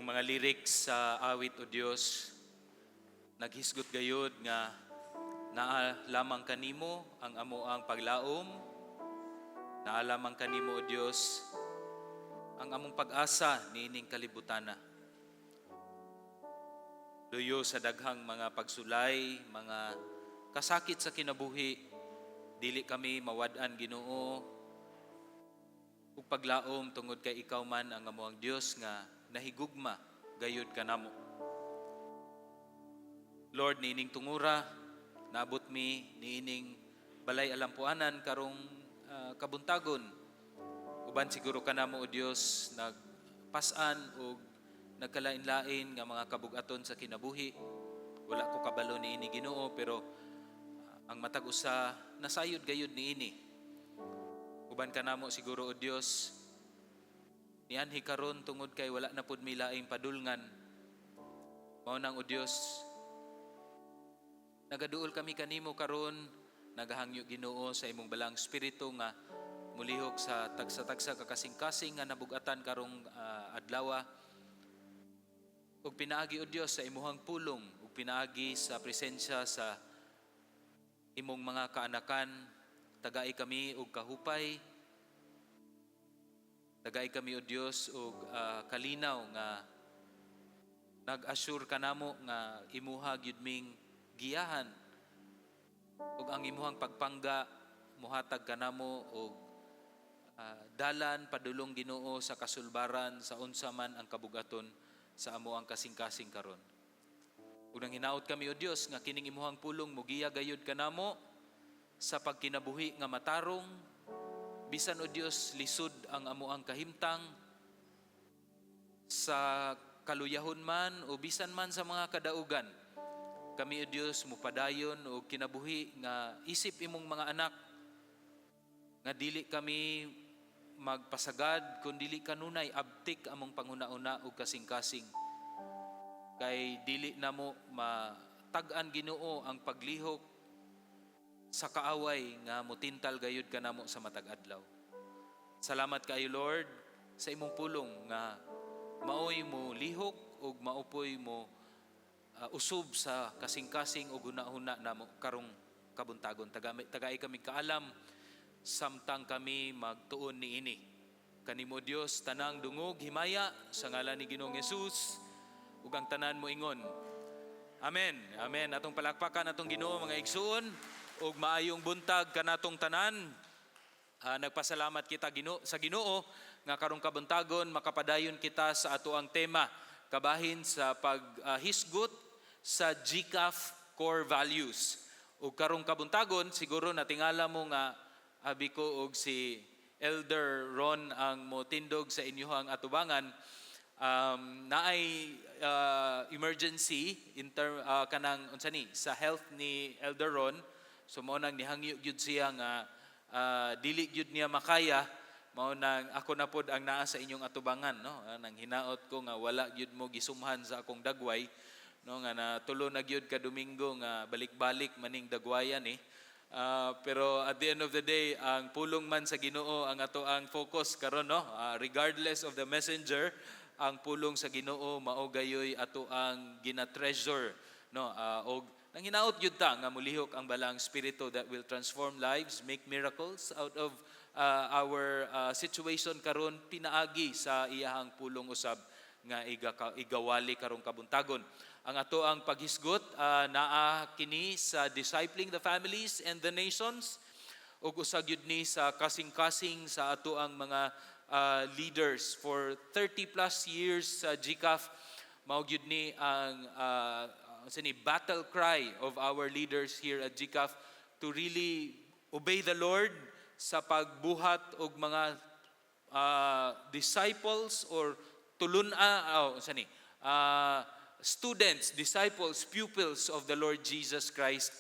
ang mga lyrics sa awit o Dios naghisgot gayud nga naa lamang kanimo ang amoang paglaom, naa lamang kanimo o Dios ang among pag-asa niining kalibutana. Luyo sa daghang mga pagsulay, mga kasakit sa kinabuhi, dili kami mawad-an Ginoo ug paglaom tungod kay ikaw man ang amoang Dios nga nahigugma gayud kanamo. Lord, niining tungura, naabot mi niining balay alampuanan karong kabuntagon. Uban siguro kanamo o Dios nagpasan o nagkalain-lain nga mga kabugaton sa kinabuhi. Wala ko kabalo niini Ginoo, pero ang matag usa nasayod gayud niini. Uban kanamo siguro o Dios nianhi karon tungod kay wala na pud mi laing padulngan. Mao nang o Dios, nagaduol kami kanimo karon, nagahangyo Ginoo sa imong balang espiritu nga mulihok sa tagsa-tagsa kakasing-kasing nga nabugatan karong adlaw. Ug pinaagi o Dios sa imuhang pulong, ug pinaagi sa presensya sa imong mga kaanakan, tagai kami og kahupay. Tagai kami o Dios og kalinaw nga nag-assure kanamo nga imuha gyud ming giyahan ug ang imuhang pagpangga mohatag kanamo og dalan padulong Ginoo sa kasulbaran sa unsa man ang kabugaton sa amo ang kasing-kasing karon. Ug nang hinaot kami o Dios nga kining imuhang pulong mugiya gayud kanamo sa pagkinabuhi nga matarong, bisan o Dios lisod ang amoang kahimtang sa kaluyahon man o bisan man sa mga kadaugan. Kami o Dios mupadayon o kinabuhi nga isip imong mga anak nga dili kami magpasagad kun dili kanunay abtik among panguna-una o kasing-kasing. Kay dili namo matag-an Ginoo ang paglihok sa kaaway nga mutintal gayud kanamo sa matag adlaw. Salamat kaayo Lord sa imong pulong nga maoy mo lihok ug maupoy mo usub sa kasing-kasing ug hunahuna namo karong kabuntagon. Tagai kami kaalam samtang kami magtuon niini. Kanimo Dios tanang dungog himaya sa ngalan ni Ginoong Hesus ug ang tanan mo ingon. Amen. Amen. Atong palakpakan atong Ginoo mga igsuon ug maayong buntag kanatong tanan. Nagpasalamat kita sa Ginoo nga karong kabuntagon makapadayon kita sa atoang tema kabahin sa paghisgot sa GCAF core values. Ug karong kabuntagon siguro natingala mo nga abi ko og si Elder Ron ang motindog sa inyohang atubangan. Naay emergency kanang unsa ni sa health ni Elder Ron. So mao nang nihangyo gyud siya nga dili gyud niya makaya, mao nang ako na pod ang naa sa inyong atubangan, no? Nang hinaot ko nga wala gyud mo gisumhan sa akong dagway, no, nga natulo na gyud ka Domingo nga balik-balik maning dagwayan pero at the end of the day ang pulong man sa Ginoo ang ato ang focus karon, no? Regardless of the messenger, ang pulong sa Ginoo mao gayoy ato ang gina-treasure, no? Og nang hinaot gyud ta nga mulihok ang balang espiritu that will transform lives, make miracles out of our situation karon, pinaagi sa iyahang pulong usab nga igawali karong kabuntagon. Ang ato ang paghisgot naa kini sa discipling the families and the nations ug usa gyud ni sa kasing-kasing sa ato ang mga leaders for 30 plus years sa GCAF. Mao gyud ni ang battle cry of our leaders here at GCAF to really obey the Lord sa pagbuhat og mga disciples or students, disciples, pupils of the Lord Jesus Christ.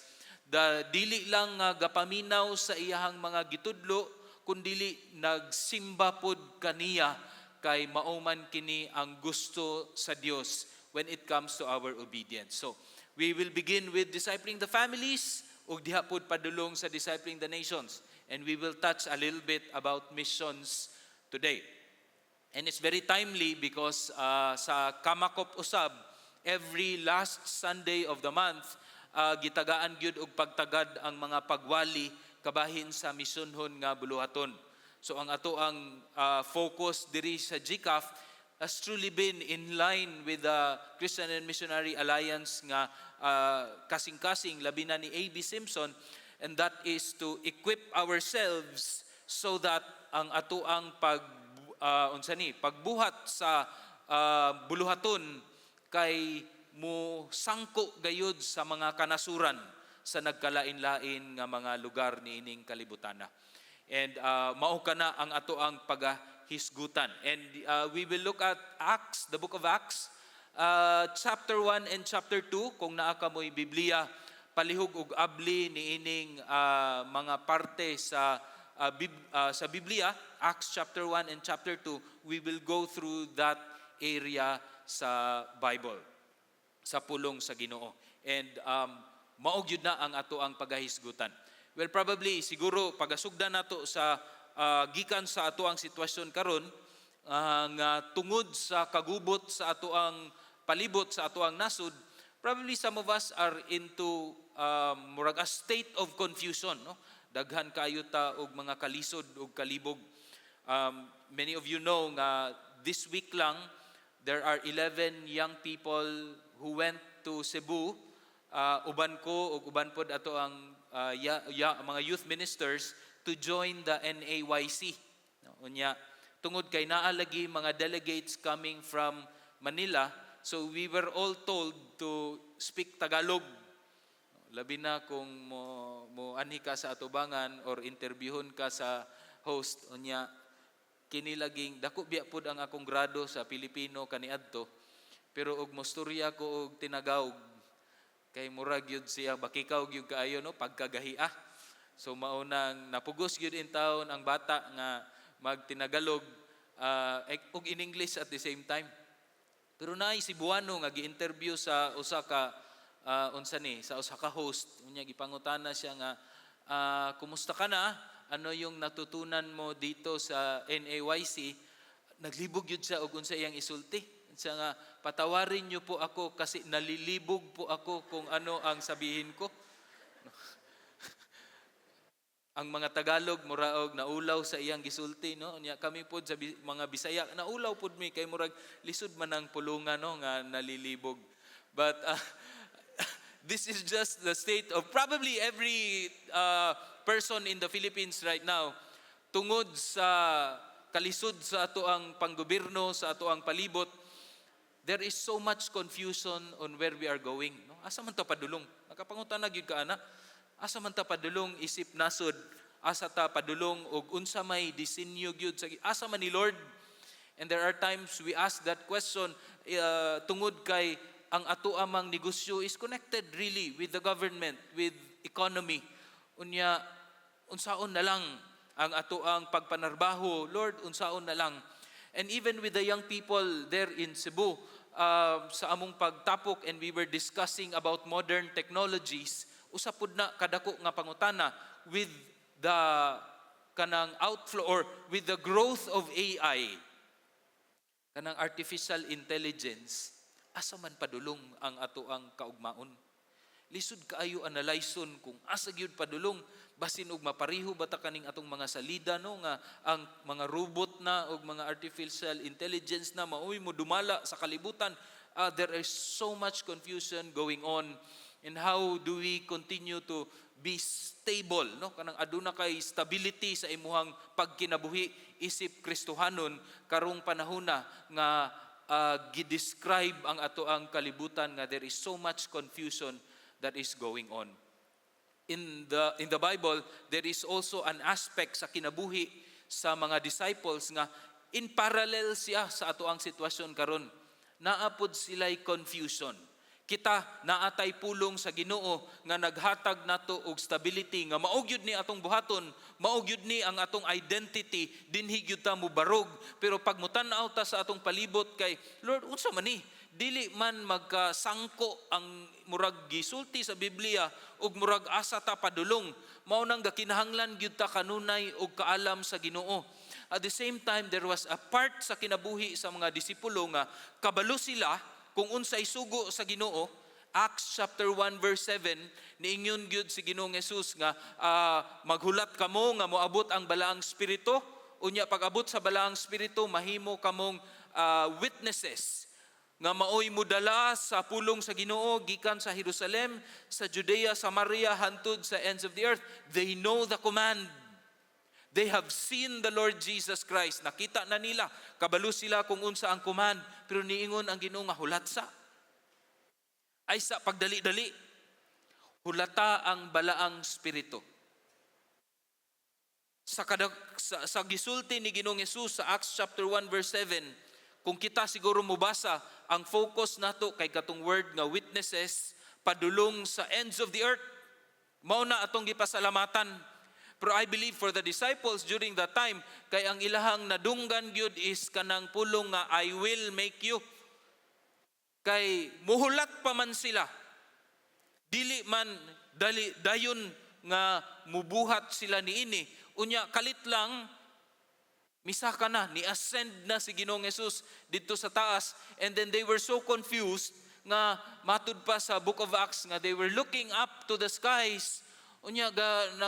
Dili lang gapaminaw sa iyahang mga gitudlo, kundili nagsimba pod kaniya kay mauman kini ang gusto sa Dios when it comes to our obedience. So, we will begin with discipling the families ug diha pod padulong sa discipling the nations. And we will touch a little bit about missions today. And it's very timely because sa Kamakop Usab, every last Sunday of the month, gitagaan gyud og pagtagad ang mga pagwali kabahin sa misyonhon nga buluhaton. So ang ato ang focus diri sa GCAF has truly been in line with the Christian and Missionary Alliance nga kasing-kasing labi na ni A.B. Simpson, and that is to equip ourselves so that ang ato ang pagbuhat sa buluhaton kay mo sangko gayud sa mga kanasuran sa nagkalain-lain nga mga lugar niining kalibutana. And mao kana ang ato ang pagahisgutan. And we will look at Acts, the book of Acts, chapter 1 and chapter 2. Kung naa ka mo'y Biblia, palihog ug abli niining mga parte sa Biblia, Acts chapter 1 and chapter 2, we will go through that area sa Bible, sa pulong sa Ginoo. And maog yun na ang ato ang pagahisgutan. Well, probably, siguro, pagasugdan nato sa gikan sa ato ang sitwasyon karon nga tungod sa kagubot sa ato ang palibot sa ato ang nasud, probably some of us are into murag a state of confusion, no? Daghan kayo ta og mga kalisod og kalibog. Many of you know nga this week lang there are 11 young people who went to Cebu. Uban ko ug uban pod ato ang mga youth ministers to join the NAYC. Unya tungod kay naa lagi mga delegates coming from Manila, so we were all told to speak Tagalog. Labi na kung mo anhi ka sa atubangan or interviewon ka sa host, unya kini laging dako biya pud ang akong grado sa Pilipino kaniadto, pero og mostorya ko og tinagawg kay murag yun siya bakikaw gyud kaayo, no, pagkagahia. So maunang napugos gyud in town ang bata nga magtinagalog og in English at the same time. Pero naay Cebuano nga gi-interview sa usa ka sa usa ka host, unya gipangutana siya nga kumusta ka na? Ano yung natutunan mo dito sa NAYC? Naglibog yun siya og unsa iyang isulti. Siya nga, patawarin niyo po ako kasi nalilibog po ako kung ano ang sabihin ko. Ang mga Tagalog muraog naulaw sa iyang gisulti, no? Unya kami pod sa mga Bisaya naulaw pod mi kay murag lisod man ang pulungan, no, nga nalilibog. But this is just the state of probably every person in the Philippines right now. Tungod sa kalisod sa ato ang panggobyerno, sa ato ang palibot, there is so much confusion on where we are going. No? Asa man ta padulong? Nakapangutan na gyud ka ana. Asa man ta padulong isip nasod? Asa ta padulong og unsa may disenyo gyud sa asa man ni Lord? And there are times we ask that question tungod kay ang ato amang negosyo is connected really with the government, with economy. Unya, unsaon na lang ang ato ang pagpanarbaho, Lord, unsaon na lang. And even with the young people there in Cebu, sa among pagtapok and we were discussing about modern technologies, usapod na kadako nga pangutana with the kanang outflow or with the growth of AI, kanang artificial intelligence, asa man padulong ang ato ang kaugmaon. Lisod kaayo analyson kung asa gyud padulong, basin og mapariho bata kaning atong mga salida, no, nga ang mga robot na og mga artificial intelligence na maoy mo dumala sa kalibutan. There is so much confusion going on. And how do we continue to be stable, no, kanang aduna kay stability sa imuhang pagkinabuhi isip Kristohanon karong panahona nga gidescribe ang ato ang kalibutan nga there is so much confusion that is going on. In the Bible, there is also an aspect sa kinabuhi sa mga disciples nga in parallel siya sa ato ang sitwasyon karon. Naapod sila'y confusion. Kita naatay pulong sa Ginoo nga naghatag nato og stability nga maog yun ni atong buhaton, maog yun ni ang atong identity, dinhi gyud ta mo barog. Pero pag mutan-aw ta sa atong palibot kay Lord, unsa man ni? Dili man magkasangko ang murag gisulti sa Biblia ug murag asa ta padulong. Mao nang gakinahanglan gyud ta kanunay og kaalam sa Ginoo. At the same time, there was a part sa kinabuhi sa mga disipulo nga kabalo sila kung unsay sugo sa Ginoo. Acts chapter 1 verse 7, niingon gyud si Ginoong Hesus nga maghulat kamo nga moabot ang balaang espiritu. Unya pag-abot sa balaang espiritu, mahimo kamong witnesses nga maoy mudala sa pulong sa Ginoo gikan sa Jerusalem, sa Judea, Samaria, hantod sa ends of the earth. They know the command. They have seen the Lord Jesus Christ. Nakita na nila, kabalo sila kung unsa ang command, pero niingon ang Ginoo nga hulatsa. Ay sa pagdali-dali, hulata ang balaang espiritu. Sa gisulti ni Ginoong Hesus sa Acts chapter 1 verse 7, kung kita siguro mubasa, ang focus nato kay katong word nga witnesses padulong sa ends of the earth. Mao na atong gipasalamatan. Pero I believe for the disciples during that time, kay ang ilahang nadunggan gyud is kanang pulong nga I will make you. Kay muhulat pa man sila. Dili man dayon nga mubuhat sila niini. Unya kalit lang misaka na, ni-ascend na si Ginoong Hesus dito sa taas, and then they were so confused nga matud pa sa book of Acts nga they were looking up to the skies. Unya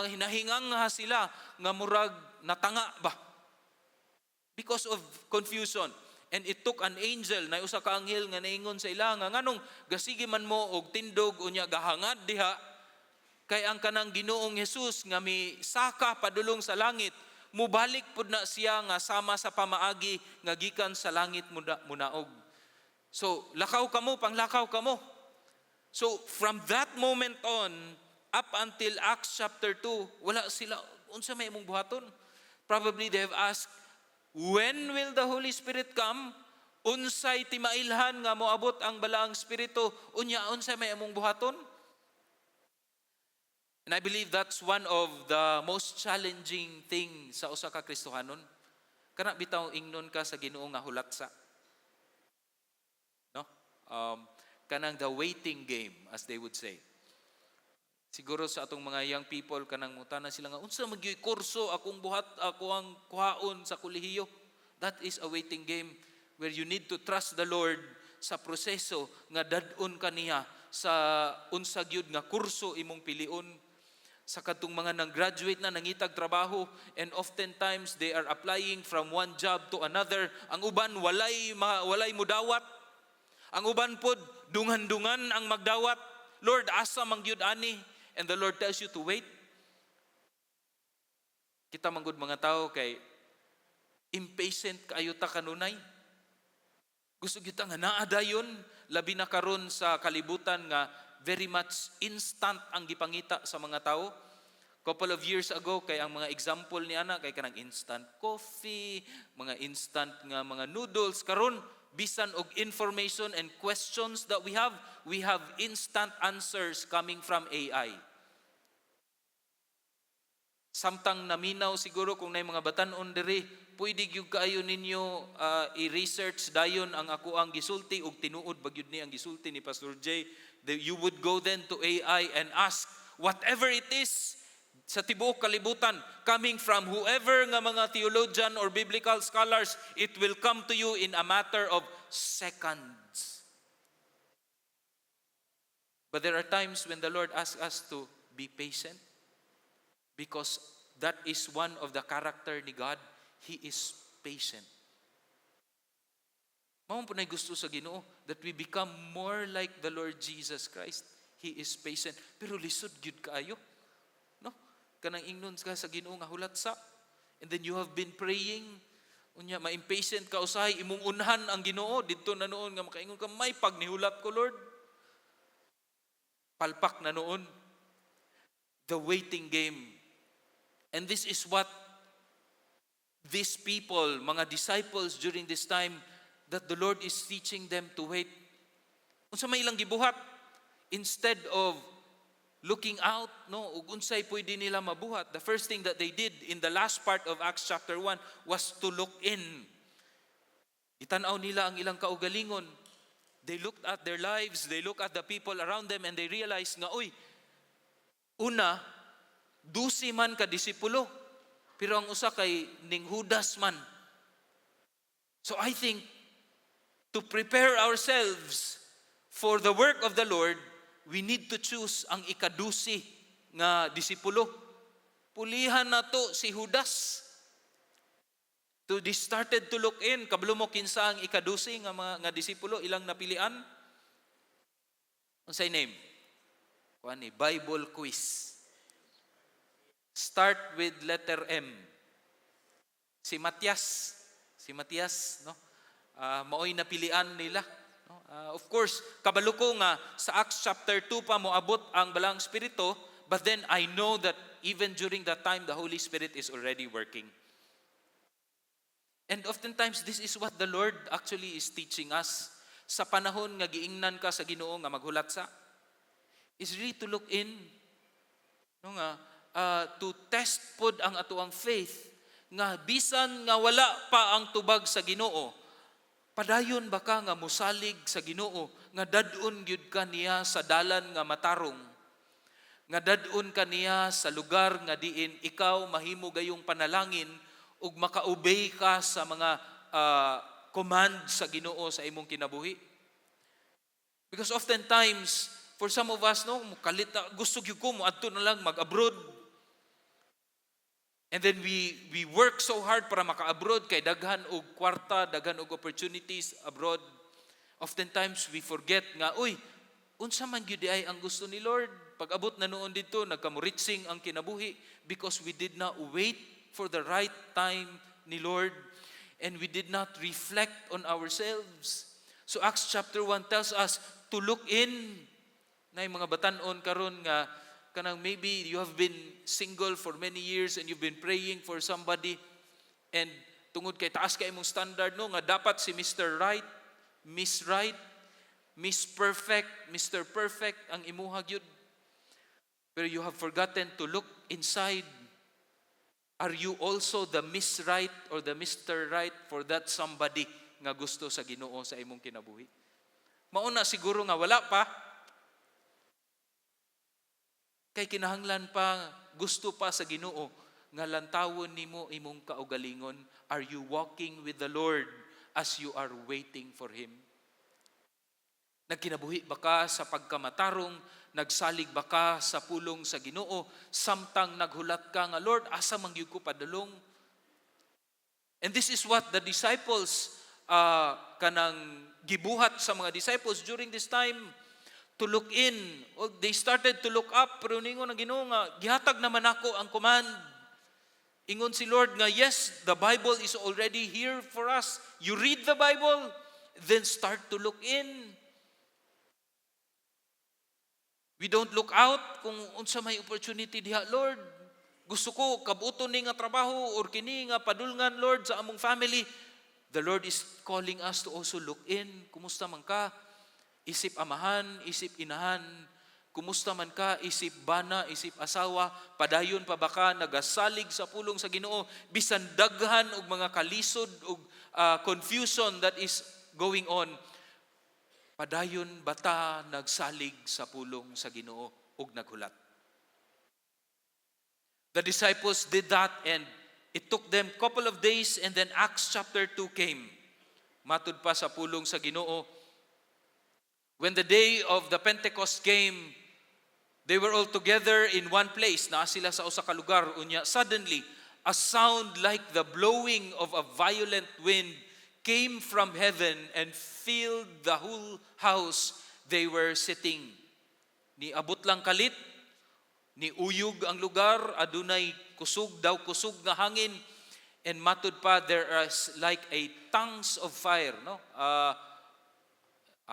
hinahingang nga sila nga murag natanga ba? Because of confusion. And it took an angel na usa ka anghel nga naingon sa ila nga nganong gasige man mo og tindog unya gahangad diha kay ang kanang Ginoong Hesus nga misaka padulong sa langit, mubalik pud na siya nga sama sa pamaagi nga gikan sa langit munaog. So lakaw kamo, panglakaw kamo. So from that moment on up until Acts chapter 2, wala sila unsa may imong buhaton. Probably they have asked, when will the Holy Spirit come? Unsay timailhan nga moabot ang balaang espiritu? Unya unsay may imong buhaton? And I believe that's one of the most challenging things sa usa ka Kristohanon. Kana bitaw ingnon ka sa Ginoo nga hulatsa. No? Kanang the waiting game, as they would say. Siguro sa atong mga young people kanang mutana sila nga unsa magyoy kurso akong buhat ako ang kuhaon sa kolehiyo. That is a waiting game where you need to trust the Lord sa proseso nga dad-on kaniya sa unsa gyud nga kurso imong pilion. Sa kadtong mga nang-graduate na nangitag trabaho, and oftentimes they are applying from one job to another. Ang uban walay mudawat. Ang uban pod dungan-dungan ang magdawat. Lord, asa man gyud ani? And the Lord tells you to wait. Kita manggod mga tao kay impatient kaayo ta kanunay. Gusto kita nga naa dayon, labi na karon sa kalibutan nga very much instant ang gipangita sa mga tao. Couple of years ago kay ang mga example ni ana kay kanang instant coffee, mga instant nga mga noodles, karon bisan og information and questions that we have instant answers coming from AI. Samtang naminaw siguro kung nay mga batan-on diri, pwede gyud kaayo ninyo i-research dayon ang ako ang gisulti og tinuod bagyud ni ang gisulti ni Pastor J. You would go then to AI and ask whatever it is sa tibuok kalibutan, coming from whoever nga mga theologian or biblical scholars, it will come to you in a matter of seconds. But there are times when the Lord asks us to be patient, because that is one of the character ni God. He is patient. Mao po na gusto sa Ginoo that we become more like the Lord Jesus Christ. He is patient. Pero lisod gyud kaayo. No? Kanang ingnon ka sa Ginoo nga hulatsa. And then you have been praying. Unya ma-impatient ka usahay imong unhan ang Ginoo didto na noon nga makaingon ka may pagnihulat ko Lord. Palpak na noon. The waiting game. And this is what these people, mga disciples during this time, that the Lord is teaching them to wait. Unsa may ilang gibuhat, instead of looking out, no, ug unsay pwede nila mabuhat, the first thing that they did in the last part of Acts chapter 1 was to look in. Itanaw nila ang ilang kaugalingon. They looked at their lives, they looked at the people around them, and they realized nga, una, 12 man ka disipulo. Pero ang usa kay ning Judas man. So I think to prepare ourselves for the work of the Lord, we need to choose ang ikadusi nga disipulo. Pulihan na to si Judas. To they started to look in, kabalo mo kinsa ang ikadusi nga mga nga disipulo ilang napilian? Unsay name? Kuani Bible quiz. Start with letter M. Si Matias, no? Maoy napilian nila. No? Of course, kabalo ko nga sa Acts chapter 2 pa moabot ang balang Espiritu, but then I know that even during that time, the Holy Spirit is already working. And oftentimes, this is what the Lord actually is teaching us. Sa panahon nga giingnan ka sa Ginoo nga maghulat sa, is really to look in, no nga, to test pod ang atuang faith, nga bisan nga wala pa ang tubag sa Ginoo, padayon ba ka nga musalig sa Ginoo, nga dadun gyud ka niya sa dalan nga matarong, nga dadun ka niya sa lugar nga diin ikaw mahimo gayong panalangin ug maka-obey ka sa mga command sa Ginoo sa imong kinabuhi. Because oftentimes, for some of us, no, mukalita, gusto gyud ko mo adto na lang mag-abroad. And then we work so hard para maka-abroad kay daghan og kwarta, daghan og opportunities abroad. Oftentimes we forget nga, unsa man gyud ay ang gusto ni Lord. Pag-abot na noon dito, nagkamuritsing ang kinabuhi because we did not wait for the right time ni Lord and we did not reflect on ourselves. So Acts chapter 1 tells us to look in. Na yung mga batanon karon nga kanang maybe you have been single for many years and you've been praying for somebody and tungod kay taas kay imong standard no nga dapat si Mr. Right, Miss Right, Miss Perfect, Mr. Perfect ang imuha gyud. Pero you have forgotten to look inside. Are you also the Miss Right or the Mr. Right for that somebody nga gusto sa Ginoo sa imong kinabuhi? Mauna siguro nga wala pa. Kay kinahanglan pa, gusto pa sa Ginoo nga lantawon nimo imong kaugalingon. Are you walking with the Lord as you are waiting for Him? Nagkinabuhi ba ka sa pagkamatarong? Nagsalig ba ka sa pulong sa Ginoo? Samtang naghulat ka nga, Lord, asa man gyud ko padulong? And this is what the disciples kanang gibuhat sa mga disciples during this time. To look in. They started to look up, pero ningon ang Ginoo nga, gihatag naman ako ang command. Ingon si Lord nga, yes, the Bible is already here for us. You read the Bible, then start to look in. We don't look out kung unsa may opportunity diha, Lord. Gusto ko kabuton ni nga trabaho or kini nga padulngan, Lord, sa among family. The Lord is calling us to also look in. Kumusta man ka? Isip amahan, isip inahan, kumusta man ka, isip bana, isip asawa, padayon pa ba ka, nagasalig sa pulong sa Ginoo, bisan daghan og mga kalisod og confusion that is going on, padayon bata nagsalig sa pulong sa Ginoo og naghulat. The disciples did that and it took them a couple of days and then Acts chapter 2 came. Matud pa sa pulong sa Ginoo. When the day of the Pentecost came, they were all together in one place. Naa sila sa usa ka lugar. Unya, suddenly, a sound like the blowing of a violent wind came from heaven and filled the whole house they were sitting. Ni abot lang kalit, ni uyog ang lugar, adunay kusog nga hangin, and matud pa, there is like a tongues of fire, no?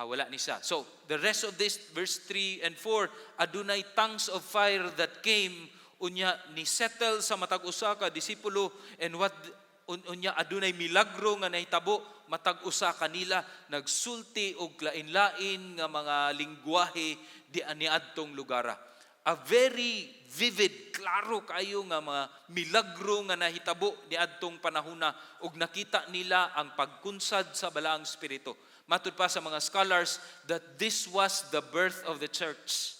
Wala ni siya. So, the rest of this, verse 3 and 4, adunay tongues of fire that came, unya ni settle sa matag usa ka disipulo, and what unya adunay milagro nga nahitabo matag usa kanila, nagsulti og lain-lain nga mga lingwahe di aniadtong lugara. A very vivid, klaro kayo nga mga milagro nga nahitabo di adtong panahona ug nakita nila ang pagkunsad sa balaang espiritu. Matud pa sa mga scholars that this was the birth of the church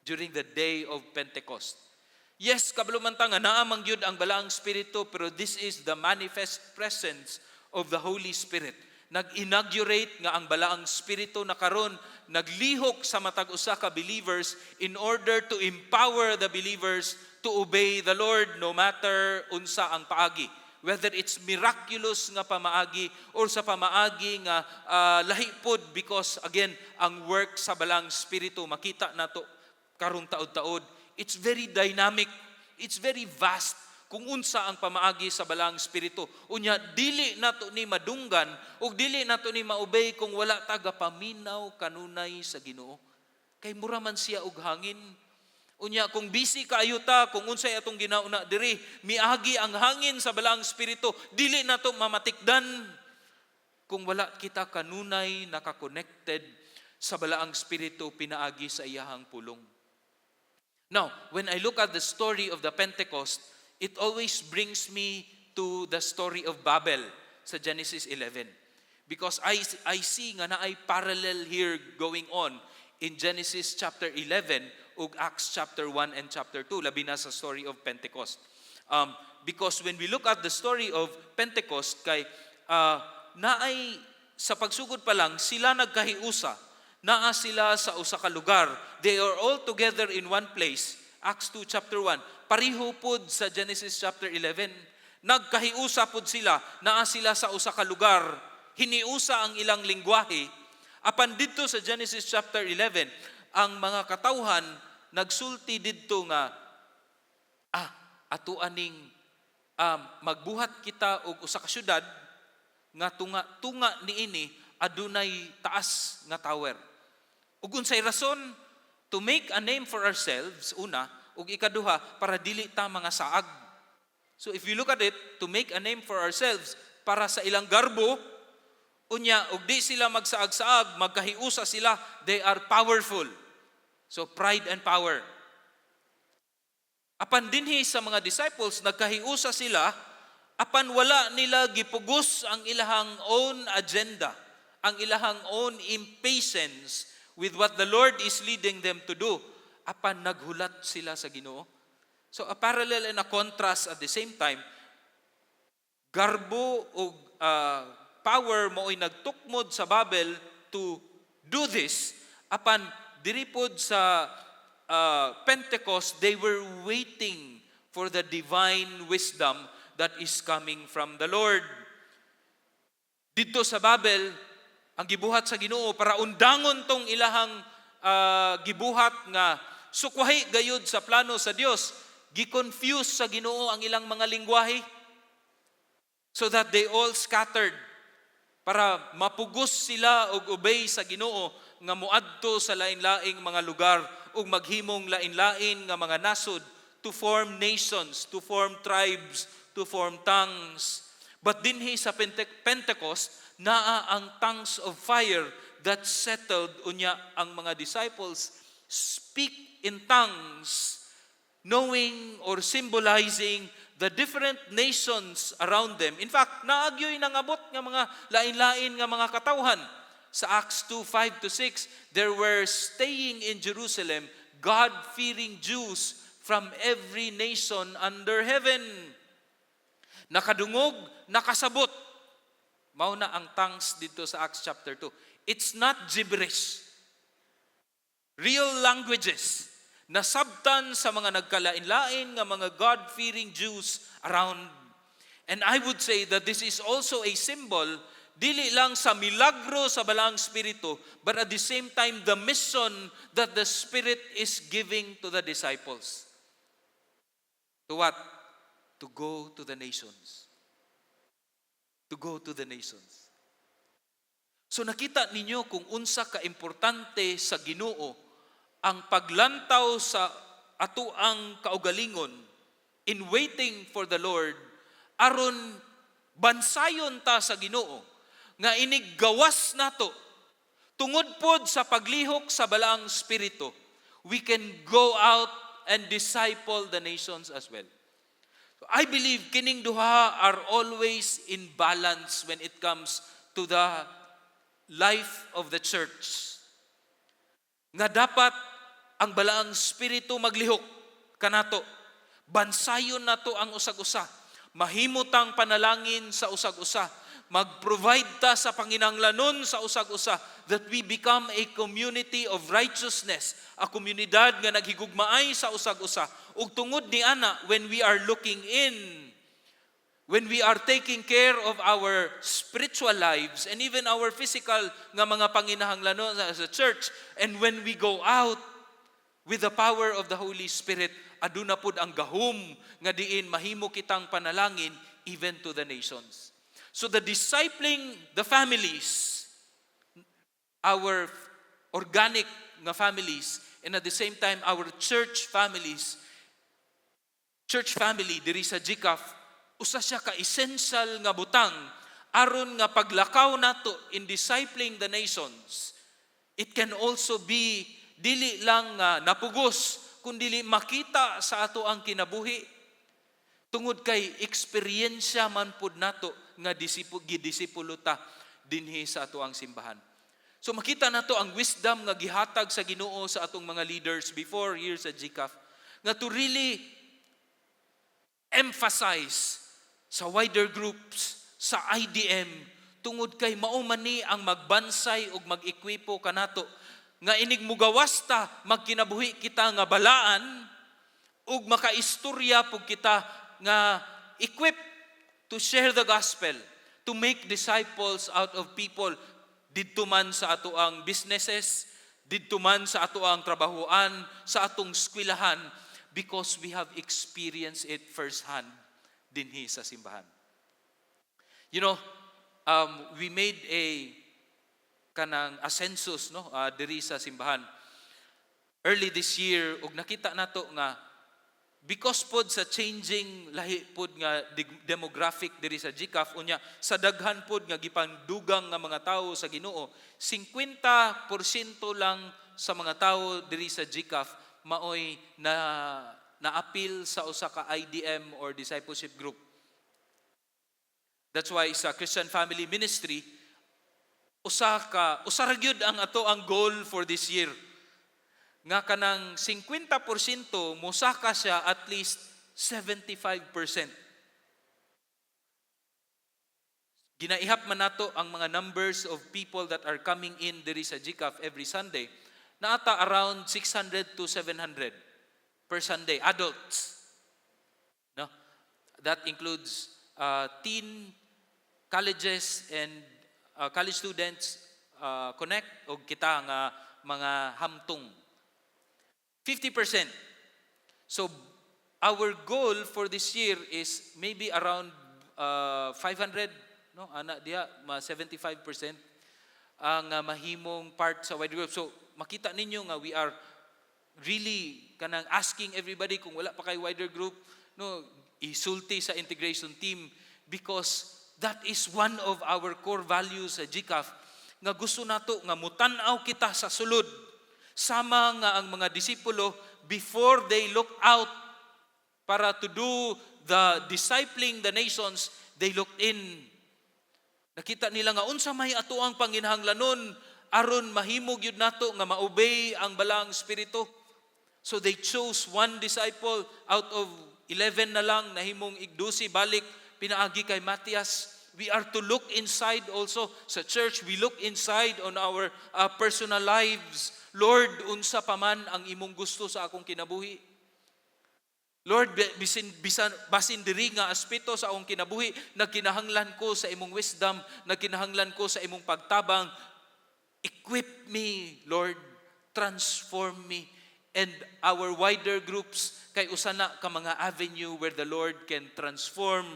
during the day of Pentecost. Yes, kabalumantang nga naamang yun ang balaang Espiritu, pero this is the manifest presence of the Holy Spirit. Nag-inaugurate nga ang balaang Espiritu na karon naglihok sa matag usa ka believers in order to empower the believers to obey the Lord no matter unsa ang paagi. Whether it's miraculous nga pamaagi or sa pamaagi nga lahipod, because again, ang work sa balaang Espiritu makita nato karong taod-taod. It's very dynamic. It's very vast kung unsa ang pamaagi sa balaang Espiritu. Unya, dili nato ni madunggan o dili nato ni maobey kung wala taga paminaw kanunay sa Ginoo. Kay mura man siya og hangin. Unya, kung busy kaayo ta, kung unsay atong ginauna diri, miagi ang hangin sa balaang Espiritu, dili nato mamatikdan kung wala kita kanunay naka-connected sa balaang Espiritu pinaagi sa iyahang pulong. Now, when I look at the story of the Pentecost, it always brings me to the story of Babel sa Genesis 11. Because I see nga na ay parallel here going on in Genesis chapter 11 ug Acts chapter 1 and chapter 2, labi na sa story of Pentecost. Because when we look at the story of Pentecost, kay naay sa pagsugod pa lang, sila nagkahiusa. Naa sila sa usa ka lugar. They are all together in one place. Acts 2 chapter 1. Pariho pod sa Genesis chapter 11. Nagkahiusa pod sila. Naa sila sa usa ka lugar. Hiniusa ang ilang lingwahe. Apan didto sa Genesis chapter 11, ang mga katawhan nagsulti didto nga ato aning magbuhat kita og usa ka syudad nga tunga niini adunay taas nga tower. Ug unsay rason? To make a name for ourselves, una, ug ikaduha, para dili ta mga saag. So if you look at it, to make a name for ourselves, para sa ilang garbo, unya, ug di sila magsaag-saag, magkahiusa sila, they are powerful. So pride and power. Apan dinhi sa mga disciples, nagkahiusa sila, apan wala nila gipugos ang ilahang own agenda, ang ilahang own impatience with what the Lord is leading them to do. Apan naghulat sila sa Ginoo. So a parallel and a contrast at the same time. Garbo o power mo'y nagtukmod sa Babel to do this. Apan diripod sa Pentecost, they were waiting for the divine wisdom that is coming from the Lord. Dito sa Babel, ang gibuhat sa Ginoo para undangon tong ilahang gibuhat nga sukwahi gayud sa plano sa Dios, gi-confuse sa Ginoo ang ilang mga lingwahe so that they all scattered para mapugos sila og obey sa Ginoo nga moadto sa lain-laing mga lugar ug maghimong lain-lain nga mga nasod to form nations, to form tribes, to form tongues. But dinhi sa Pentecost, naa ang tongues of fire that settled. Unya, ang mga disciples speak in tongues, knowing or symbolizing the different nations around them. In fact, naagyoy nangabot nga mga lain-lain nga mga katawhan. Sa Acts 2:5-6, there were staying in Jerusalem God-fearing Jews from every nation under heaven. Nakadungog, nakasabot. Mao na ang tongues dito sa Acts chapter 2. It's not gibberish. Real languages na sabtan sa mga nagkalain-lain nga mga God-fearing Jews around. And I would say that this is also a symbol, dili lang sa milagro sa Balaang Espiritu, but at the same time, the mission that the Spirit is giving to the disciples. To what? To go to the nations. To go to the nations. So nakita ninyo kung unsa ka-importante sa Ginoo ang paglantaw sa atuang kaugalingon in waiting for the Lord aron bansayon ta sa Ginoo nga iniggawas nato tungod pod sa paglihok sa Balaang Espiritu, we can go out and disciple the nations as well. I believe kining duha are always in balance when it comes to the life of the church. Nga dapat ang Balaang Espiritu maglihok kanato Bansayon nato ang usag-usa. Mahimutang panalangin sa usag-usa. Mag-provide ta sa panginahanglanon sa usag-usa, that we become a community of righteousness, a komunidad nga naghigugmaay sa usag-usa. Ug tungod ni ana, when we are looking in, when we are taking care of our spiritual lives and even our physical nga mga panginahanglanon sa church, and when we go out with the power of the Holy Spirit, aduna pud ang gahom nga diin mahimo kitang panalangin even to the nations. So the discipling the families, our organic nga families, and at the same time our church families, church family diri sa GCAF, usa siya ka essential nga butang aron nga paglakaw nato in discipling the nations. It can also be dili lang napugos, kundi makita sa ato ang kinabuhi. Tungod kay eksperyensya man pud nato nga gidisipulo ta dinhi sa ato ang simbahan. So makita nato ang wisdom nga gihatag sa Ginoo sa atong mga leaders before here sa GCAF, nga to really emphasize sa wider groups, sa IDM, tungod kay mao man ni ang magbansay ug mag-ekwipo kanato nga inig mugawas ta magkinabuhi kita nga balaan ug makaistorya pug kita nga equip to share the gospel, to make disciples out of people didto man sa ato ang businesses, didto man sa ato ang trabahoan, sa atong eskwelahan, because we have experienced it firsthand dinhi sa simbahan. You know, we made a census diri sa simbahan early this year, ug nakita nato nga because pod sa changing lahi pod nga demographic diri sa GCAF, unya sa daghan pod nga gipandugang nga mga tawo sa Ginoo, 50% lang sa mga tawo diri sa GCAF maoy na-appeal sa usa ka IDM or discipleship group. That's why sa Christian Family Ministry, usa ra gyud ang ato ang goal for this year. Nga kanang 50% mosaka siya at least 75%. Ginaihap man nato ang mga numbers of people that are coming in diri sa GCAF every Sunday. Naata around 600 to 700 per Sunday, adults. No? That includes teen, colleges, and college students, connect, o kita nga mga hamtong. 50%. So, our goal for this year is maybe around 500, no? Ana diha, 75% ang mahimong part sa wide group. So, makita ninyo nga we are really kanang asking everybody kung wala pa kay wider group, no, isulti sa integration team, because that is one of our core values sa GCAF, nga gusto nato nga mutan-aw kita sa sulod, sama nga ang mga disipulo before they look out para to do the discipling the nations, they looked in. Nakita nila nga unsa may ato ang panginahanglanon aron mahimo gyud nato nga maobey ang balang espiritu. So they chose one disciple out of 11 na lang, nahimong igdusi balik pinaagi kay Matias. We are to look inside also sa church. We look inside on our personal lives. Lord, unsa pa man ang imong gusto sa akong kinabuhi? Lord, basin diri nga aspeto sa akong kinabuhi, nagkinahanglan ko sa imong wisdom, nagkinahanglan ko sa imong pagtabang. Equip me, Lord. Transform me. And our wider groups, kay usana ka mga avenue where the Lord can transform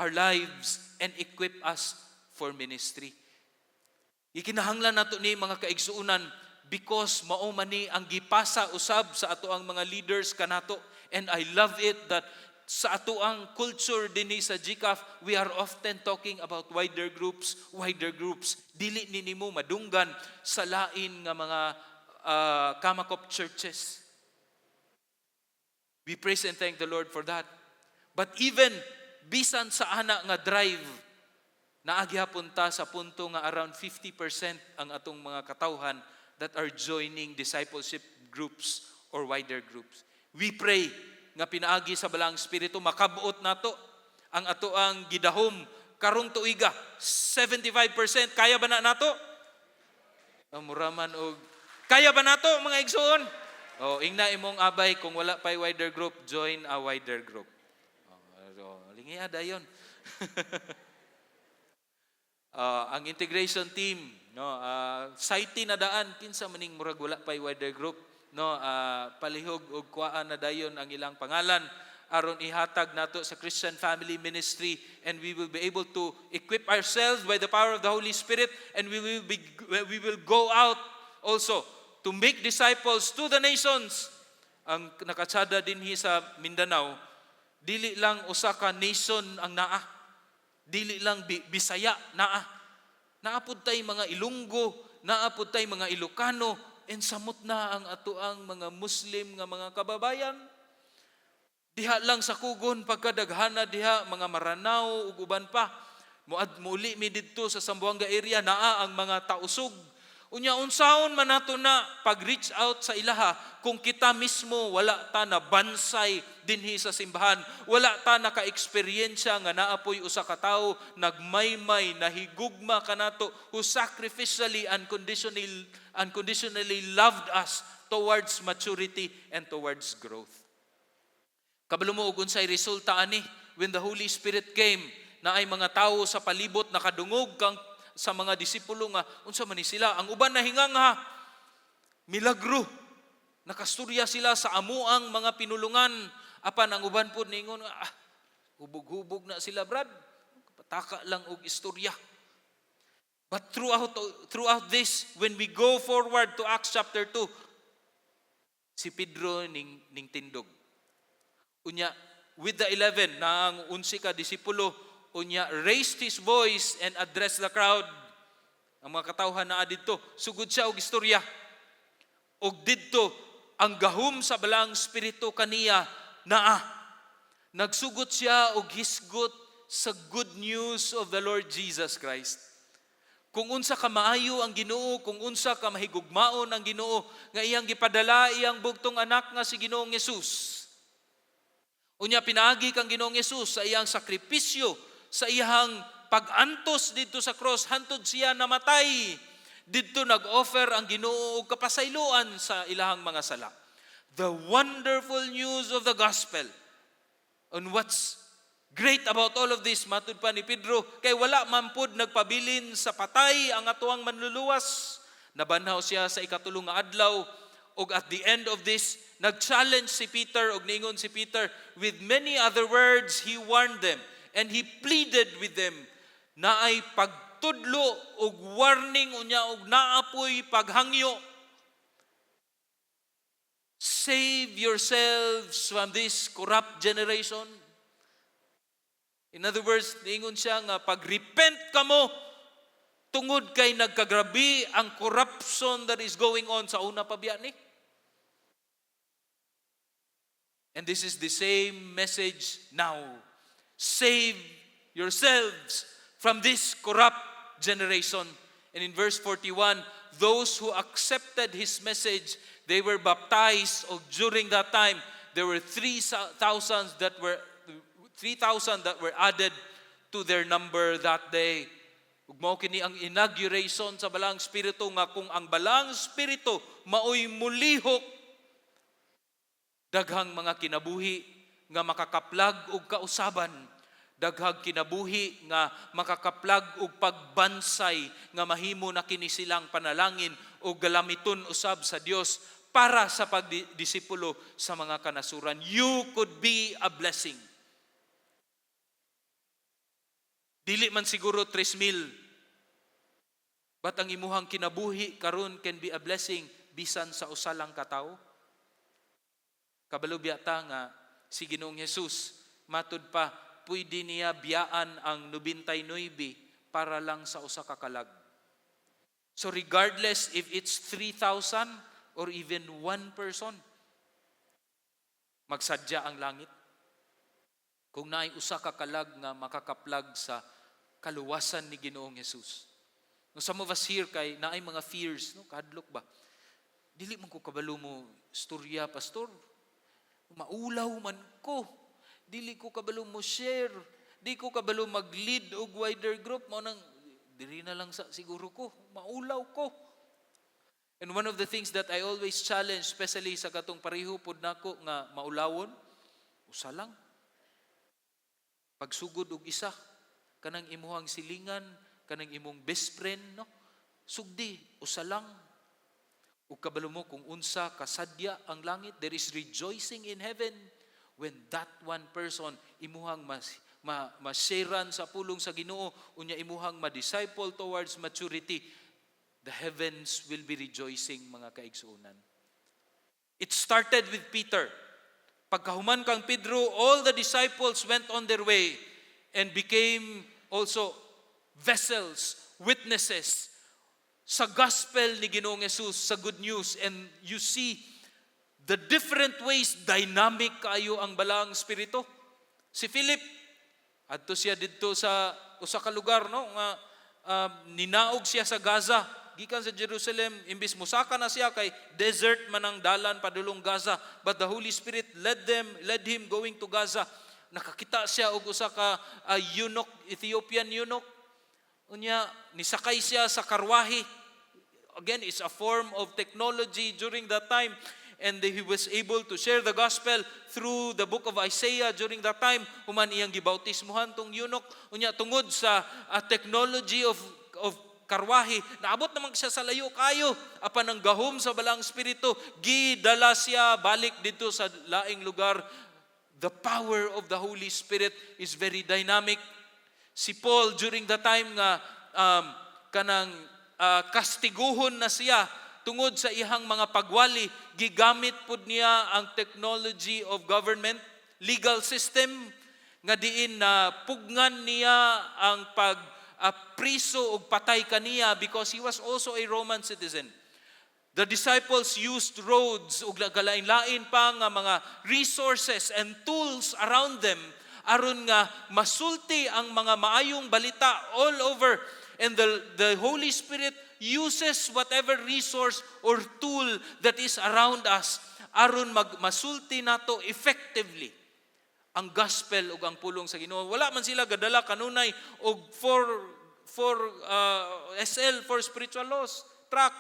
our lives and equip us for ministry. Ikinahanglan nato ni mga kaigsuunan, because mao man ni ang gipasa usab sa ato ang mga leaders kanato. And I love it that sa ato ang culture dinhi sa GCAF, we are often talking about wider groups. Dili ni nimo madunggan sa lain nga mga kamakop churches. We praise and thank the Lord for that. But even bisan sa ana nga drive, naagyapon ta sa punto nga around 50% ang atong mga katawhan that are joining discipleship groups or wider groups. We pray nga pinaagi sa balang espiritu makabuot nato ang ato ang gidahom karong tuiga. 75% kaya ba na nato? Muraman og kaya ba nato mga igsoon? Ingna imong abay kung wala pay wider group, join a wider group. Lingi dayon. Ang integration team, no, sayti na daan kinsa maning murag wala pay wider group, no, palihog og kuhaan na dayon ang ilang pangalan aron ihatag nato sa Christian Family Ministry, and we will be able to equip ourselves by the power of the Holy Spirit, and we will go out also to make disciples to the nations. Ang nakatsada dinhi sa Mindanao, dili lang usa ka nation ang naa, dili lang Bisaya naa. Naapod tay mga Ilonggo, naapod tay mga Ilocano, and samot na ang atoang mga Muslim nga mga kababayan. Diha lang sa Kugon pagkadaghana diha mga Maranao ug uban pa. Muli mi didto sa Zamboanga area naa ang mga tausog. Unya unsaon man nato na pag-reach out sa ilaha kung kita mismo wala ta na bansay dinhi sa simbahan, wala ta naka-eksperyensya nga naapoy usa ka tawo nagmaymay nahigugma kanato who sacrificially unconditionally loved us towards maturity and towards growth. Kabalo mo og unsay resulta ani when the Holy Spirit came, na ay mga tawo sa palibot nakadungog kang sa mga disipulo nga unsa man ni sila, ang uban nahinganga milagro, nakasturya sila sa amuang mga pinulungan, apan ang uban pud ningon hubog-hubog na sila brad, pataka lang og istorya. But throughout this, when we go forward to Acts chapter 2, si Pedro ning tindog. Unya, with the 11, na ang 11 ka disipulo, unya, raised his voice and addressed the crowd. Ang mga katawhan na didto, sugod siya og istorya. Og didto, ang gahom sa balang espiritu kaniya naa. Nagsugot siya og hisgot sa good news of the Lord Jesus Christ. Kung unsa ka maayo ang Ginoo, kung unsa ka mahigugmaon ang Ginoo, nga iyang gipadala iyang bugtong anak nga si Ginoong Hesus. Unya pinaagi kang Ginoong Hesus sa iyang sakripisyo, sa iyang pag-antos dito sa cross, hantod siya namatay. Dito nag-offer ang Ginoo og kapasayloan sa ilahang mga sala. The wonderful news of the gospel. And what's great about all of this, matud pa ni Pedro, kay wala man pud nagpabilin sa patay ang atuang manluluwas. Nabanhaw siya sa ikatulong nga adlaw, og at the end of this, nag-challenge si Peter, og niingon si Peter, with many other words, he warned them, and he pleaded with them, na ay pagtudlo og warning unya og naapoy paghangyo. Save yourselves from this corrupt generation. In other words, niingon siya nga pag-repent kamo tungod kay nagkagrabi ang corruption that is going on sa una pa biya ni. And this is the same message now. Save yourselves from this corrupt generation. And in verse 41, those who accepted his message, they were baptized. During that time, there were 3,000 that were added to their number that day. Ug mao kini ang inauguration sa balang espiritu, nga kung ang balang espiritu maoy mulihok, daghang mga kinabuhi nga makakaplag og kausaban, daghang kinabuhi nga makakaplag og pagbansay nga mahimo na kini silang panalangin o galamiton usab sa Dios para sa pagdisipulo sa mga kanasuran. You could be a blessing. Dili man siguro 3,000, but ang imuhang kinabuhi karon can be a blessing bisan sa usa lang ka tawo. Kabalo ta nga si Ginoong Hesus, matud pa, pwede niya biyaan ang 99 para lang sa usa ka kalag. So regardless if it's 3,000 or even one person, magsadya ang langit. Kung naay usa ka kalag nga makakaplag sa kaluwasan ni Ginoong Hesus. No, some of us here kay naay mga fears, no, kadlok ba? Dili man ko kabalo mo istorya, pastor. Maulaw man ko. Dili ko kabalo mo share. Di ko kabalo mag-lead og wider group. Mao nang diri na lang sa siguro ko. Maulaw ko. And one of the things that I always challenge, especially sa katong pareho pod nako nga maulawon, usa lang. Pagsugod og isa, kanang imuhang silingan, kanang imong best friend, no? Sugdi, usa lang. Ug kabalo mo kung unsa kasadya ang langit, there is rejoicing in heaven when that one person imuhang masharean sa pulong sa Ginoo, unya imuhang ma-disciple towards maturity. The heavens will be rejoicing, mga kaigsuonan. It started with Peter. Pagkahuman kang Pedro, all the disciples went on their way and became also vessels, witnesses sa gospel ni Ginoong Jesus, sa good news. And you see the different ways, dynamic kayo ang balang spirito. Si Philip, adto siya dito sa usa ka lugar, no, nga ninaog siya sa Gaza. Gikan sa Jerusalem, imbis musaka na siya kay desert man ang dalan padulong Gaza, but the Holy Spirit led him going to Gaza. Nakakita siya og usa ka eunuch, Ethiopian eunuch. Unya nisakay siya sa karwahe. Again, it's a form of technology during that time, and he was able to share the gospel through the book of Isaiah during that time. Human iyang gibautismuhan tong eunuch. Unya tungod sa technology of karwahe, naabot naman siya sa layo kayo, apan ang gahom sa balang spirito, gidala siya balik dito sa laing lugar. The power of the Holy Spirit is very dynamic. Si Paul during the time nga kanang kastiguhon na siya tungod sa ihang mga pagwali, gigamit pud niya ang technology of government, legal system, nga diin na pugnan niya ang priso o patay kaniya because he was also a Roman citizen. The disciples used roads ug galain-lain pa nga mga resources and tools around them aron nga masulti ang mga maayong balita all over. And the Holy Spirit uses whatever resource or tool that is around us aron masulti nato effectively ang gospel ug ang pulong sa Ginoo. Wala man sila gadala kanunay og for SL for spiritual laws track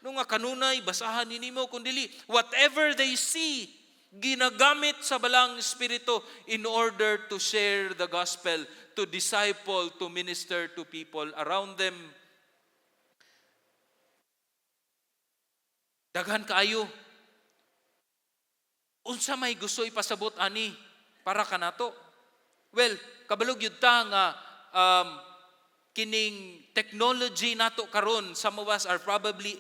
no nga kanunay basahan ninimo kundi whatever they see ginagamit sa balang espiritu in order to share the gospel, to disciple, to minister to people around them. Daghan kaayo. Unsa may gusto ipasabot ani para kanato? Well, kabalog yun ta nga kining technology nato karon, some of us are probably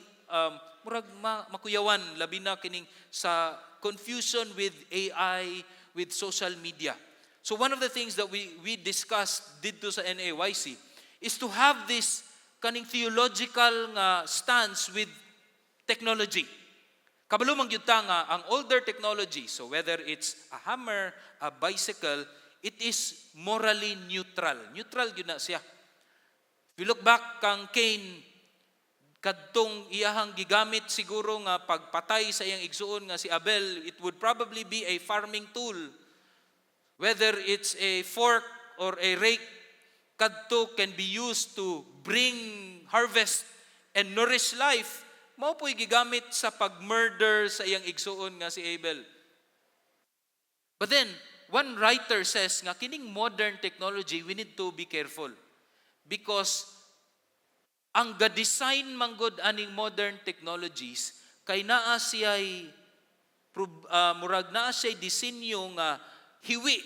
murag makuyawan labi na kining sa confusion with AI, with social media. So one of the things that we discussed dito sa NAYC is to have this kaning theological nga stance with technology. Kabalo man gyud ta nga ang older technology, so whether it's a hammer, a bicycle, it is morally neutral. Neutral gyud na siya. If you look back kang Cain, kadtong iyahang gigamit siguro nga pagpatay sa iyang igsuon nga si Abel, it would probably be a farming tool. Whether it's a fork or a rake, kadto can be used to bring harvest and nourish life. Mao po'y gigamit sa pag-murder sa iyang igsuon nga si Abel. But then, one writer says nga kining modern technology, we need to be careful. Because ang ga-design manggod aning modern technologies, kay naa siya'y murag naa siya'y disenyo nga hiwi,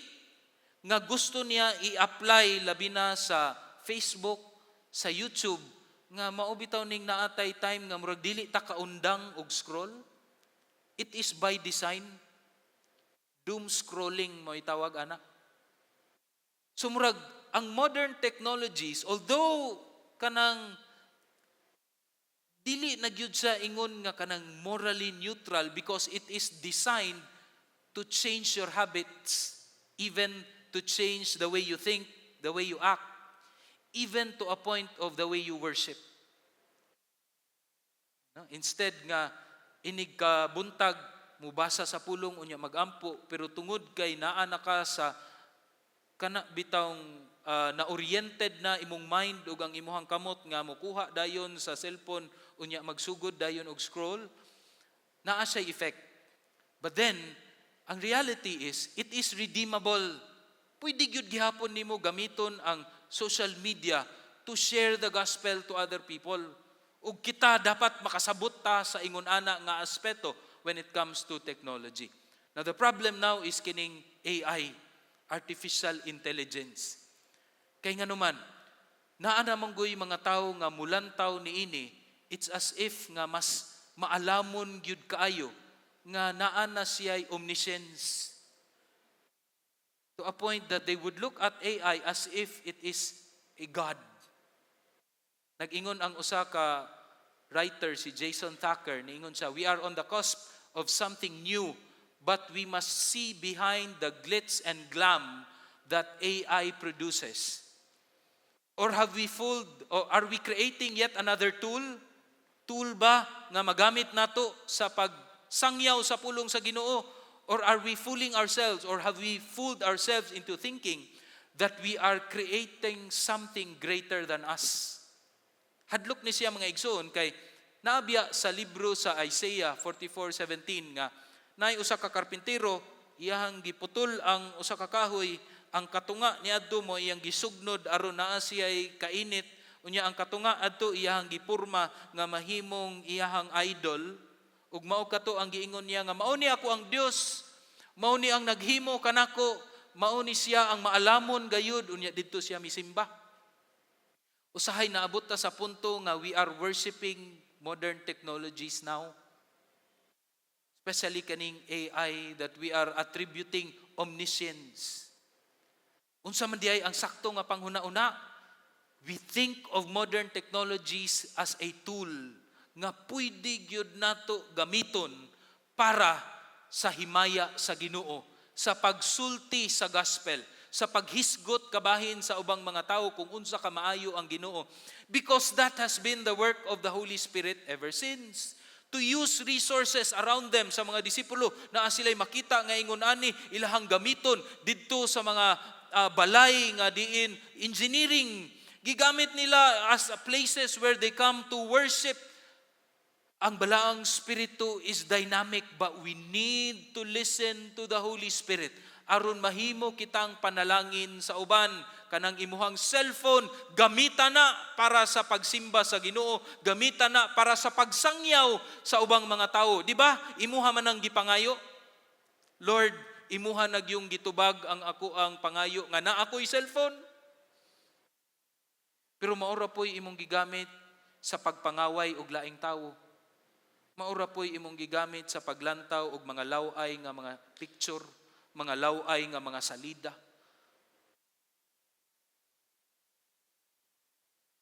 nga gusto niya i-apply labi na sa Facebook, sa YouTube, nga maubitaw ning naatay time nga murag dili ta kaundang og scroll. It is by design. Doom scrolling mo itawag ana. So murag ang modern technologies, although kanang dili na gyud sa ingon nga kanang morally neutral because it is designed to change your habits, even to change the way you think, the way you act, even to a point of the way you worship. No? Instead nga inig ka buntag mubasa sa pulong unya magampo, pero tungod kay naa na ka sa kana bitawng na-oriented na imong mind ug ang imuhang kamot nga mokuha dayon sa cellphone unya magsugod dayon og scroll, naa siya effect. But then ang reality is it is redeemable. Pwede gyud gihapon nimo gamiton ang social media to share the gospel to other people. Ug kita dapat makasabot ta sa ingon ana nga aspeto when it comes to technology. Now the problem now is kining AI, artificial intelligence. Kay nga naman, naa namang goy mga tao nga mulantaw niini, it's as if nga mas maalamon gyud kaayo nga naa na siya'y omniscience. To a point that they would look at AI as if it is a God. Nag-ingon ang usa ka writer, si Jason Thacker, niingon siya, we are on the cusp of something new, but we must see behind the glitz and glam that AI produces. Or have we fooled, or are we creating yet another tool? Tool ba nga magamit nato sa pagsangyaw sa pulong sa Ginoo? Or are we fooling ourselves, or have we fooled ourselves into thinking that we are creating something greater than us? Hadlok ni siya mga igsoon kay naabya sa libro sa Isaiah 44:17 nga naay usa ka karpintero, iyang giputol ang usa ka kahoy, ang katunga niadto mo iyang gisugnod aron naa siya'y kainit, unya ang katunga adto iyang gipurma nga mahimong iyahang idol, ug mao kato ang giingon niya nga mao ni ako ang Dios, mao ni ang naghimo kanako, mao ni siya ang maalamon gayud, unya didto siya misimba. Usahay naabot ta sa punto nga we are worshiping modern technologies now. Especially kaning AI that we are attributing omniscience. Unsa man diay ang sakto nga panghuna-una, we think of modern technologies as a tool nga pwede gyud nato gamiton para sa himaya sa Ginoo, sa pagsulti sa gospel, sa paghisgot kabahin sa ubang mga tao kung unsa ka maayo ang Ginoo. Because that has been the work of the Holy Spirit ever since. To use resources around them sa mga disipulo na sila'y makita nga ingon ani ilahang gamiton didto sa mga balay nga diin engineering, gigamit nila as places where they come to worship. Ang balaang spiritu is dynamic, but we need to listen to the Holy Spirit aron mahimo kitang panalangin sa uban. Kanang imuhang cellphone gamita na para sa pagsimba sa Ginoo, gamita na para sa pagsangyaw sa ubang mga tao, di ba? Imuha man ang gipangayo, Lord, imuha nagyong gitubag ang ako ang pangayo nga na ako'y cellphone. Pero maura po'y imong gigamit sa pagpangaway og laing tawo. Maura po'y imong gigamit sa paglantaw og mga laway nga mga picture, mga laway nga mga salida.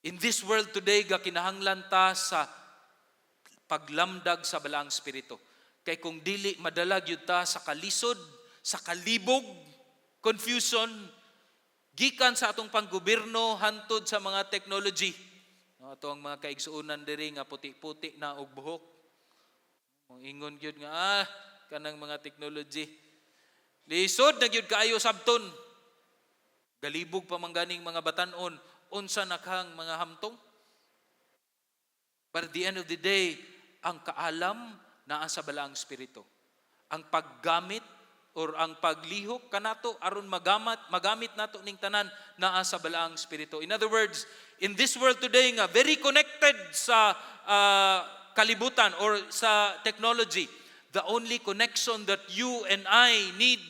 In this world today, kinahanglan ta sa paglamdag sa balaang spirito. Kay kung dili madalag yun ta sa kalisod, sa kalibog, confusion, gikan sa atong panggobyerno hantod sa mga technology. Ato ang mga kaigsuunan diri nga puti-puti na og buhok. Ingon gyud nga kanang mga technology. Lisod na gyud kaayo sabton. Galibog pa mangganing mga batan-on unsa nakang mga hamtong. But at the end of the day, ang kaalam naa sa balaang spirito. Ang paggamit or ang paglihok kanato aron magamit nato ning tanan naa sa balaang spirito. In other words, in this world today nga very connected sa kalibutan or sa technology, the only connection that you and I need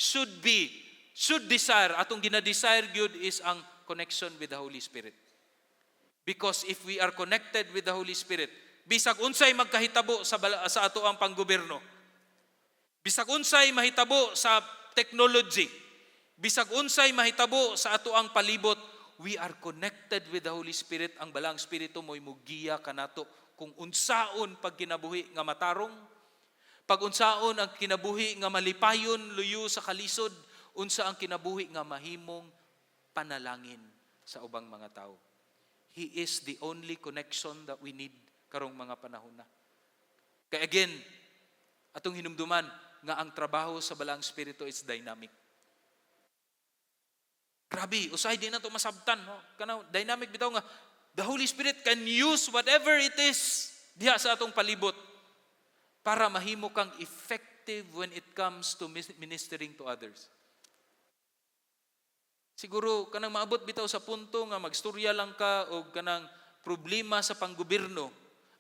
should desire, atong ginadesire gyud is ang connection with the Holy Spirit. Because if we are connected with the Holy Spirit, bisag unsay magkahitabo sa ato ang panggobyerno, bisag unsay mahitabo sa technology, bisag unsay mahitabo sa ato ang palibot, we are connected with the Holy Spirit. Ang balang spirito mo'y mugiya kanato kung unsaon pag kinabuhi nga matarong, pag unsaon ang kinabuhi nga malipayon luyo sa kalisod, unsa ang kinabuhi nga mahimong panalangin sa ubang mga tao. He is the only connection that we need karong mga panahon na. Kaya again, atong hinumduman nga ang trabaho sa Balaang Espiritu is dynamic. Grabe, usay din na ito masabtan. No? Kana, dynamic bitaw nga, the Holy Spirit can use whatever it is diha sa atong palibot para mahimo kang effective when it comes to ministering to others. Siguro, kanang maabot bitaw sa punto nga magstorya lang ka o kanang problema sa panggobyerno,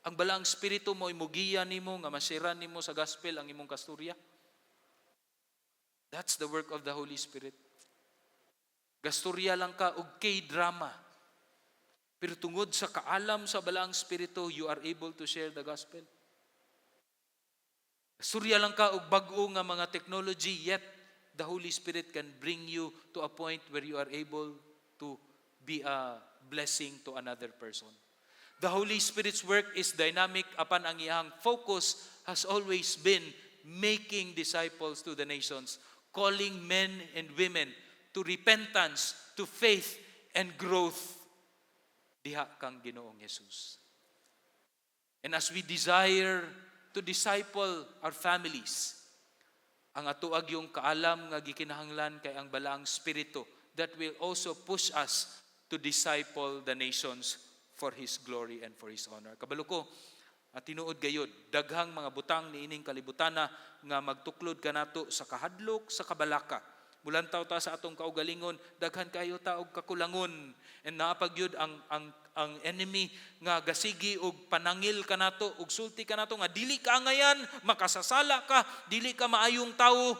ang Balaang Espiritu mo imugiya nimo nga masiran nimo sa gospel ang imong kasturya. That's the work of the Holy Spirit. Gasturya lang ka og K-drama. Pero tungod sa kaalam sa Balaang Espiritu, you are able to share the gospel. Gasturya lang ka og bag-o nga mga technology, yet the Holy Spirit can bring you to a point where you are able to be a blessing to another person. The Holy Spirit's work is dynamic apan ang iyang focus has always been making disciples to the nations, calling men and women to repentance, to faith, and growth. Diha kang Ginoong Jesus. And as we desire to disciple our families, ang atuag yung kaalam nga gikinahanglan kay ang Balaang Espiritu that will also push us to disciple the nations for His glory and for His honor. Kabalo ko, at tinuod gayod, daghang mga butang ni ining kalibutana nga magtuklod kanato sa kahadlok, sa kabalaka. Mulantaw ta sa atong kaugalingon, daghan kayo ta og kakulangon. And naapagyud ang enemy nga gasigi og panangil kanato og sulti kanato nga dili ka ngayan, makasasala ka, dili ka maayong tawo.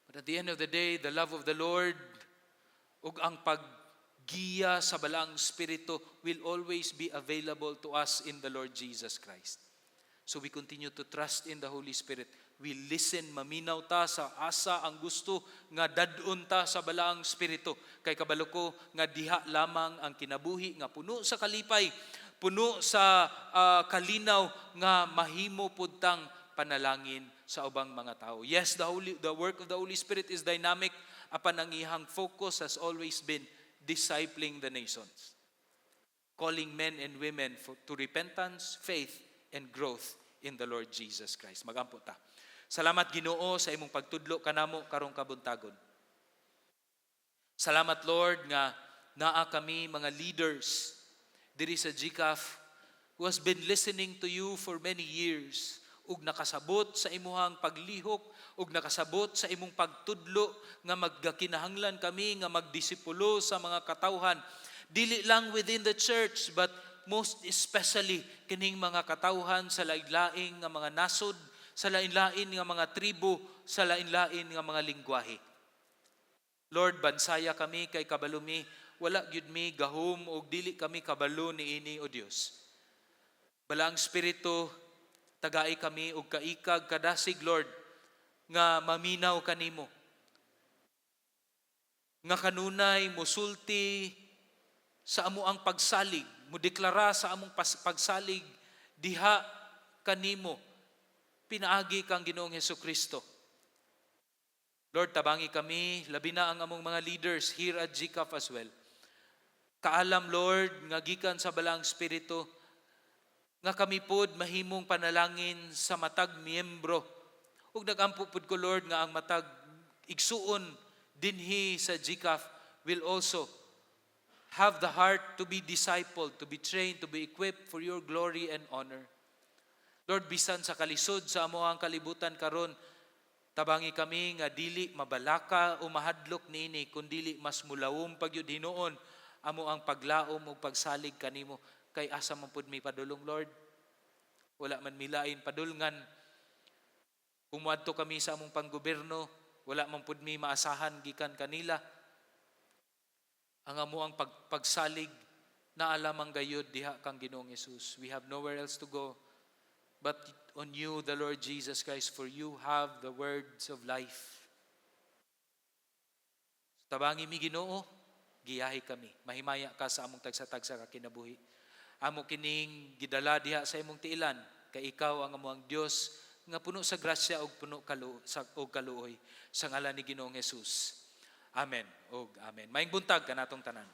But at the end of the day, the love of the Lord ug ang paggiya sa Balaang Espiritu will always be available to us in the Lord Jesus Christ. So we continue to trust in the Holy Spirit. We listen, maminaw ta sa asa ang gusto nga dadun ta sa Balaang Espiritu. Kay kabalo ko nga diha lamang ang kinabuhi nga puno sa kalipay, puno sa kalinaw nga mahimo pud tang panalangin sa ubang mga tao. Yes, the work of the Holy Spirit is dynamic, apan ang iyang focus has always been discipling the nations. Calling men and women to repentance, faith, and growth in the Lord Jesus Christ. Magampo ta. Salamat Ginoo sa imong pagtudlo kanamo karong kabuntagon. Salamat Lord nga naa kami mga leaders diri sa GCAF who has been listening to you for many years ug nakasabot sa imuhang paglihok ug nakasabot sa imong pagtudlo nga maggakinahanglan kami nga magdisipulo sa mga katawhan dili lang within the church but most especially kining mga katawhan sa lain-laing nga mga nasod, sa lain-lain nga mga tribo, sa lain-lain nga mga lingwahe. Lord, bansaya kami kay kabalumi, wala gyud mi gahom og dili kami kabalo niini o Dios. Balaang Espiritu, tagai kami og kaikag kadasig Lord nga maminaw kanimo. Nga kanunay mosulti sa amo ang pagsalig, mo deklara sa among pagsalig diha kanimo pinaagi kang Ginoong Hesukristo. Lord, tabangi kami, labi na ang among mga leaders here at GCAF as well. Kaalam, Lord, nga gikan sa Balaang Espiritu, nga kami pod mahimong panalangin sa matag miyembro. Ug nagampo pod ko, Lord, nga ang matag igsuon dinhi sa GCAF will also have the heart to be discipled, to be trained, to be equipped for your glory and honor. Lord, bisan sa kalisod sa amoang kalibutan karon, tabangi kami nga dili mabalaka o mahadlok niini, kundili mas mulawom pagyud hinuon amo ang paglaom o pagsalig kanimo. Kay asa man pud mi padulong, Lord. Wala man milain padulngan. Kung muadto kami sa among panggobyerno, wala man pud mi maasahan gikan kanila. Ang amo ang pagsalig na alamang gayud diha kang Ginoong Hesus. We have nowhere else to go but on you, the Lord Jesus Christ, for you have the words of life. Tabangi mi Ginoo, giyahi kami. Mahimaya ka sa among tagsa-tagsa ka kinabuhi. Amo kining gidala diha sa imong tiilan, kay ikaw ang amuang Dios nga puno sa grasya ug puno og kaluoy sa ngalan ni Ginoong Hesus. Amen. Og amen. Maayong buntag kanatong tanan.